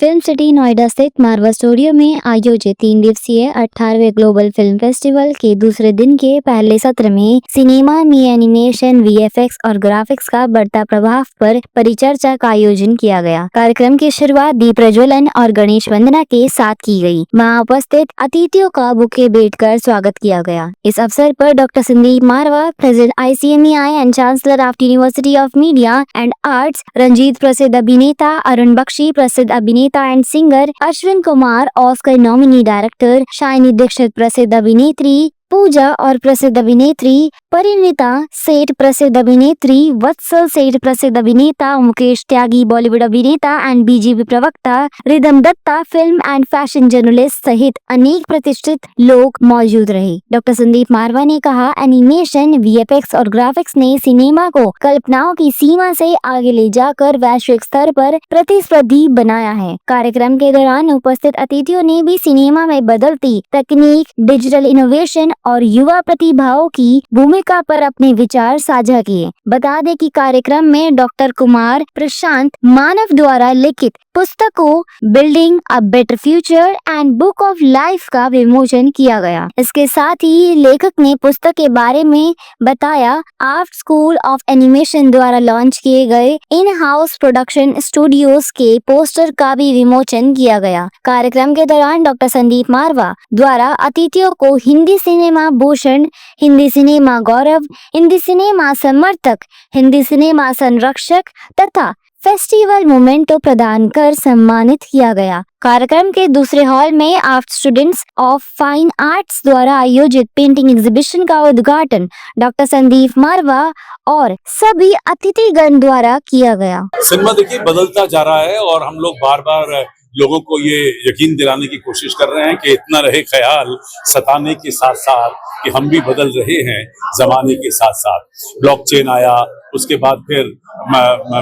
Film city Noida स्थित मारवा studio में आयोजित 3 दिवसीय 18वें ग्लोबल फिल्म फेस्टिवल के दूसरे दिन के पहले सत्र में सिनेमा में एनिमेशन, वीएफएक्स और ग्राफिक्स का बढ़ता प्रभाव पर परिचर्चा का आयोजन किया गया। कार्यक्रम की शुरुआत दीप प्रज्वलन और गणेश वंदना के साथ की गई। वहां उपस्थित अतिथियों का बुके भेंट कर स्वागत किया गया। इस अवसर पर doctor Sandeep Marwah, president ICMEI and chancellor of university of media and arts, Ranjit प्रसिद्ध अभिनेता, अरुण बख्शी प्रसिद्ध अभिनेता and singer, Ashwin Kumar Oscar nominee director, Shiny Dixit प्रसिद्ध अभिनेत्री, पूजा और प्रसिद्ध अभिनेत्री, परिणीता सेठ प्रसिद्ध अभिनेत्री, वत्सल सेठ प्रसिद्ध अभिनेता, मुकेश त्यागी बॉलीवुड अभिनेता एंड बीजेपी प्रवक्ता, Ridham Dutta film and fashion journalist सहित अनेक प्रतिष्ठित लोग मौजूद रहे। डॉक्टर संदीप मारवा ने कहा, एनिमेशन, वीएफएक्स और ग्राफिक्स ने सिनेमा को कल्पनाओं की सीमा से आगे ले जाकर वैश्विक स्तर पर प्रतिस्पर्धी बनाया है। कार्यक्रम के दौरान उपस्थित अतिथियों ने भी सिनेमा में बदलती तकनीक, डिजिटल इनोवेशन और युवा प्रतिभाओं की भूमिका पर अपने विचार साझा किए। बता दें कि कार्यक्रम में डॉक्टर कुमार प्रशांत मानव द्वारा लिखित पुस्तकों building a better future and book of life का विमोचन किया गया। इसके साथ ही लेखक ने पुस्तक के बारे में बताया। आर्ट स्कूल ऑफ एनिमेशन द्वारा लॉन्च किए गए इन हाउस प्रोडक्शन स्टूडियोज के पोस्टर का भी विमोचन किया गया। कार्यक्रम के दौरान डॉक्टर संदीप मारवा द्वारा अतिथियों को हिंदी सिनेमा भूषण, हिंदी सिनेमा गौरव, हिंदी सिनेमा समर्थक, हिंदी सिनेमा संरक्षक तथा फेस्टिवल मोमेंटो प्रदान कर सम्मानित किया गया। कार्यक्रम के दूसरे हॉल में art students of fine arts द्वारा आयोजित पेंटिंग एग्जीबिशन का उद्घाटन डॉक्टर संदीप मारवा और सभी अतिथिगण द्वारा किया गया। सिनेमा देखिए बदलता जा रहा है और हम लोग बार बार लोगों को ये यकीन दिलाने की कोशिश कर रहे हैं कि इतना रहे ख्याल सताने के साथ साथ कि हम भी बदल रहे हैं जमाने के साथ साथ। ब्लॉकचेन आया, उसके बाद फिर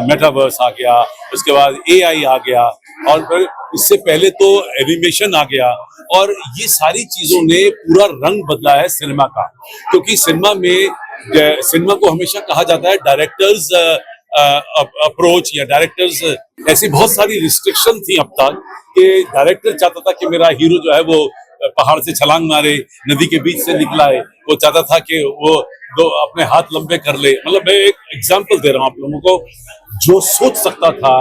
मेटावर्स आ गया, उसके बाद AI आ गया और फिर इससे पहले तो एनिमेशन आ गया और ये सारी चीजों ने पूरा रंग बदला है सिनेमा का। क्योंकि सिनेमा को हमेशा कहा जाता है डायरेक्टर्स अप्रोच या डायरेक्टर्स, ऐसी बहुत सारी रिस्ट्रिक्शन थी अब तक कि डायरेक्टर चाहता था कि मेरा हीरो जो है वो पहाड़ से छलांग मारे, नदी के बीच से निकला है, वो चाहता था कि वो दो अपने हाथ लंबे कर ले। मतलब मैं एक एग्जांपल दे रहा हूँ आप लोगों को, जो सोच सकता था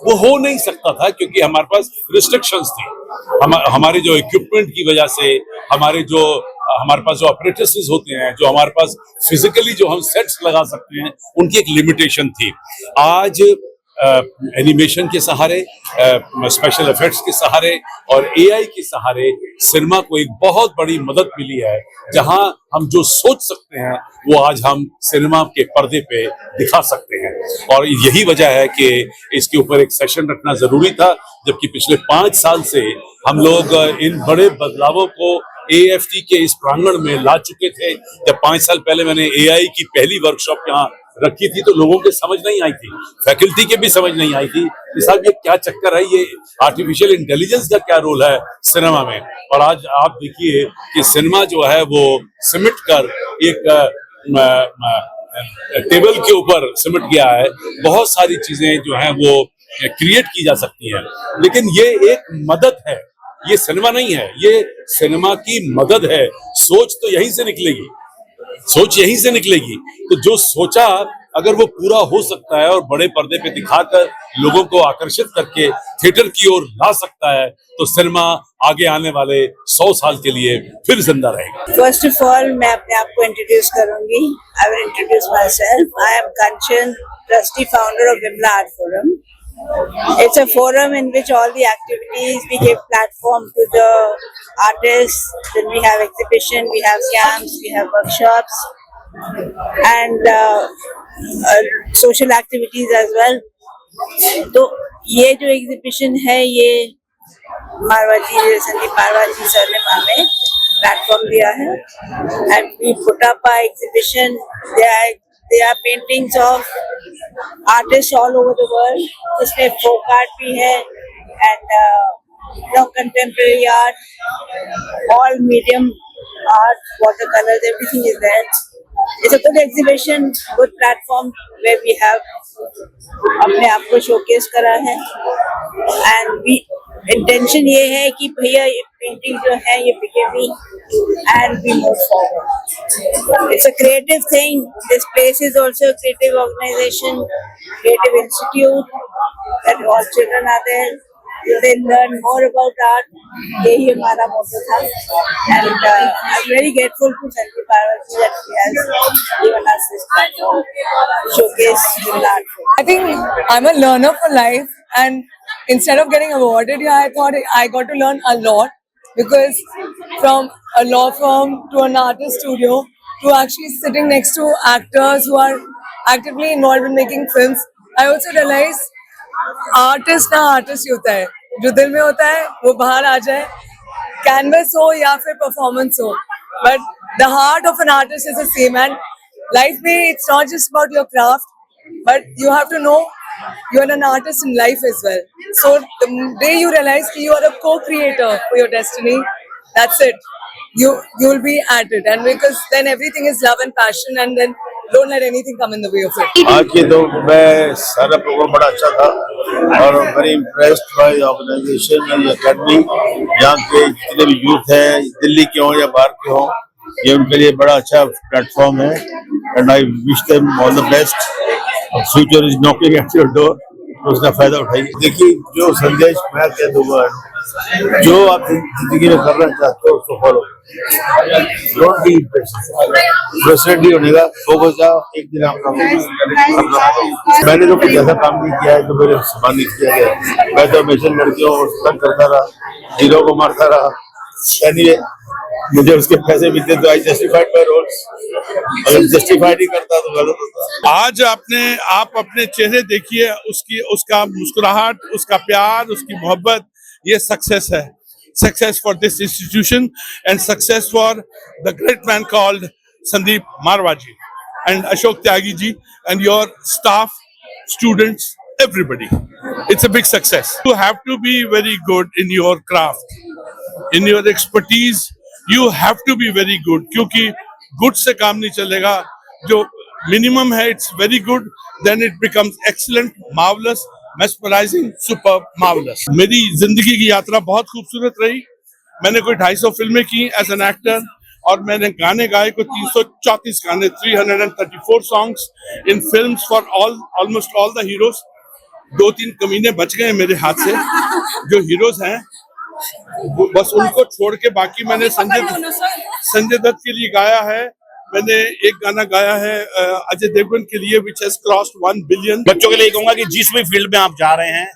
वो हो नहीं सकता था क्योंकि हमारे पास रिस्ट्रिक्शंस थी। हमारे जो इक्विपमेंट की वजह से, हमारे पास जो ऑपरेटर्स होते हैं, जो हमारे पास फिजिकली जो हम सेट्स लगा सकते हैं, उनकी एक लिमिटेशन थी। आज एनिमेशन के सहारे, स्पेशल इफेक्ट्स के सहारे और AI के सहारे सिनेमा को एक बहुत बड़ी मदद मिली है। जहां हम जो सोच सकते हैं वो आज हम सिनेमा के पर्दे पे दिखा सकते हैं और यही वजह है कि इसके ऊपर एक सेशन रखना जरूरी था। जबकि पिछले 5 साल से हम लोग इन बड़े बदलावों को AFT के इस प्रांगण में ला चुके थे। जब 5 साल पहले मैंने AI की पहली वर्कशॉप यहाँ रखी थी तो लोगों के समझ नहीं आई थी, फैकल्टी के भी समझ नहीं आई थी कि साहब ये क्या चक्कर है, ये आर्टिफिशियल इंटेलिजेंस का क्या रोल है सिनेमा में। और आज आप देखिए कि सिनेमा जो है वो सिमट कर एक टेबल के ऊपर सिमट गया है। बहुत सारी चीजें जो हैं वो क्रिएट की जा सकती हैं, लेकिन ये एक मदद है, ये सिनेमा नहीं है, ये सिनेमा की मदद है। सोच तो यहीं से निकलेगी, सोच यहीं से निकलेगी। तो जो सोचा अगर वो पूरा हो सकता है और बड़े पर्दे पे दिखाकर लोगों को आकर्षित करके थिएटर की ओर ला सकता है तो सिनेमा आगे आने वाले 100 साल के लिए फिर जिंदा रहेगा। फर्स्ट ऑफ ऑल मैं अपने आप को इंट्रोड्यूस करूंगी। I will introduce my self. I am Kanchan, trustee founder of Vimla art forum. It's a forum in which all the activities, we give platform to the artists, then we have exhibition, we have camps, we have workshops and social activities as well. तो ये जो exhibition है ये संदीप मारवा जी sir ने हमें platform दिया है and we put up a exhibition. There are paintings of artists all over the world. इसमें folk art भी है and contemporary art, all medium art, watercolors, everything is there. It's a good exhibition, good platform where we have अपने आप को showcase करा है and intention ये है कि भैया ये पेंटिंग जो है ये बिकेगी and we move forward. It's a creative thing. This place is also a creative organization, creative institute that all children are there. They learn more about art. यही हमारा मोटो था. And I'm very grateful to Sandeep Parvati that he has given us this platform to showcase the art. I think I'm a learner for life, and instead of getting awarded here, I thought I got to learn a lot, because from a law firm to an artist studio to actually sitting next to actors who are actively involved in making films, I also realized artist ना artist ही होता है, जो दिल में होता है वो बाहर आ जाए, कैनवस हो या फिर परफॉर्मेंस हो, but the heart of an artist is the same. And life में it's not just about your craft, but you have to know you are an artist in life as well. So the day you realize that you are a co-creator for your destiny, that's it. You'll be at it, and because then everything is love and passion, and then don't let anything come in the way of it. आज के तो मैं सारा programme बड़ा अच्छा था और very impressed by organisation and academy. यहाँ के जितने भी यूथ हैं, दिल्ली के हों या बाहर के हों, ये उनके लिए बड़ा अच्छा प्लेटफॉर्म है. And I wish them all the best. Future is knocking at your door, तो उसका फायदा उठाइए. देखिए, जो संदेश मैं कह दूंगा, जो आप जिंदगी में करना चाहते हो उसको फॉलो. डोंट बी प्रेसिडेंट ही होने का फोकस जाओ. एक दिन आपका मैंने तो कुछ ऐसा काम नहीं किया है तो मेरे सम्मानित किया गया. मैं तो हमेशा लड़कियों को तंग करता रहा, हीरो को मारता रहा. एनीवे, मुझे उसके पैसे मिलते तो आई जस्टिफाइड माय रोल्स. अगर जस्टिफाइड ही करता तो गलत होता. आज आप अपने चेहरे देखिए, उसका मुस्कुराहट, उसका प्यार, उसकी मोहब्बत, ये सक्सेस है. Success for this institution and success for the great man called Sandeep Marwaji and Ashok Tyagi ji and your staff, students, everybody. It's a big success. You have to be very good in your craft, in your expertise. You have to be very good, क्योंकि good से काम नहीं चलेगा. जो minimum है, it's very good, then it becomes excellent, marvelous, mesmerizing, super, marvelous. मेरी जिंदगी की यात्रा बहुत खूबसूरत रही. मैंने कोई 250 फिल्में की एज एन एक्टर, और मैंने गाने गाए को 334 गाने, 334 songs in films for almost all the heroes. 2-3 कमीने बच गए मेरे हाथ से. जो हीरोज हैं बस उनको छोड़ के बाकी मैंने संजय दत्त के लिए गाया है. मैंने एक गाना गाया है अजय देवगन के लिए, which has crossed 1 billion. बच्चों के लिए कहूंगा कि जिस भी फील्ड में आप जा रहे हैं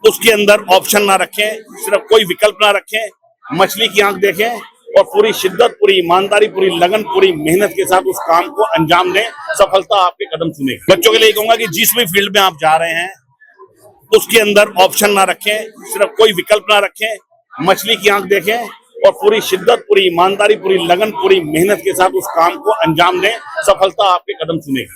उसके अंदर ऑप्शन ना रखें, सिर्फ कोई विकल्प ना रखें. मछली की आंख देखें और पूरी शिद्दत, पूरी ईमानदारी, पूरी लगन, पूरी मेहनत के साथ उस काम को अंजाम दें. सफलता आपके कदम चुनेगी. बच्चों के लिए कहूंगा कि जिस भी फील्ड में आप जा रहे हैं उसके अंदर ऑप्शन ना रखें, सिर्फ कोई विकल्प ना रखें. मछली की आंख देखें और पूरी शिद्दत, पूरी ईमानदारी, पूरी लगन, पूरी मेहनत के साथ उस काम को अंजाम दें. सफलता आपके कदम चुनेगी.